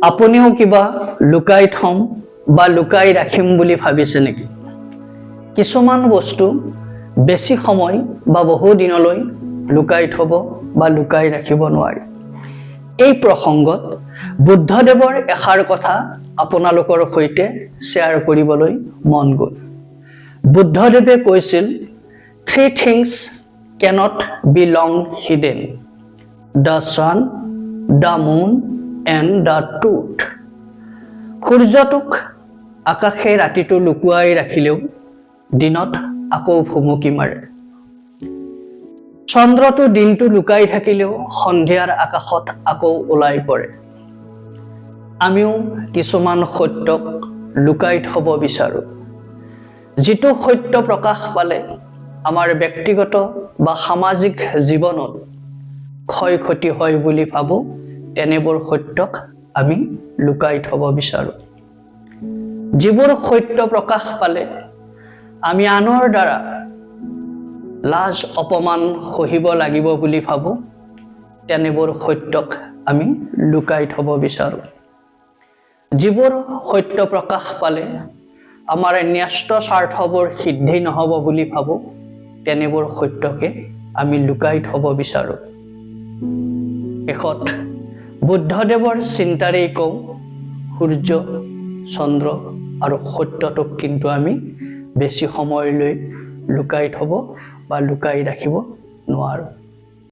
আপুনিও কিবা লুকাই থম বা লুকাই ৰাখিম বুলি ভাবিছে নেকি? কিছুমান বস্তু বেছি সময় বা বহু দিনলৈ লুকাই থব বা লুকাই ৰাখিব নোৱাৰি। এই প্ৰসংগত বুদ্ধদেৱৰ এষাৰ কথা আপোনালোকৰ সৈতে শ্বেয়াৰ কৰিবলৈ মন গ'ল। বুদ্ধদেৱে কৈছিল, 3 things cannot be long hidden: the sun, the moon and the truth. সূৰ্যটোক আকাশে ৰাতিটো লুকুৱাই ৰাখিলেও দিনত আকৌ ভুমুকি মাৰে। চন্দ্ৰটো দিনটো লুকাই থাকিলেও সন্ধিয়াৰ আকাশত আকৌ ওলাই পৰে। আমিও কিছুমান সত্যক লুকাই থব বিচাৰো। যিটো সত্য প্ৰকাশ পালে আমাৰ ব্যক্তিগত বা সামাজিক জীৱনত ক্ষয় ক্ষতি হয় বুলি ভাবো, তেনেবোৰ সত্যক আমি লুকাই থব বিচাৰো। যিবোৰ সত্য প্ৰকাশ পালে আমি আনৰ দ্বাৰা লাজ অপমান সহিব লাগিব বুলি ভাবো, তেনেবোৰ সত্যক আমি লুকাই থব বিচাৰো। যিবোৰ সত্য প্ৰকাশ পালে আমাৰ ন্যস্ত স্বাৰ্থবোৰ সিদ্ধি নহব বুলি ভাবো, তেনেবোৰ সত্যকে আমি লুকাই থব বিচাৰো। শেষত বুদ্ধদেৱৰ চিন্তাৰেই কওঁ, সূৰ্য, চন্দ্ৰ আৰু সত্যটোক কিন্তু আমি বেছি সময়লৈ লুকাই থব বা লুকাই ৰাখিব নোৱাৰো।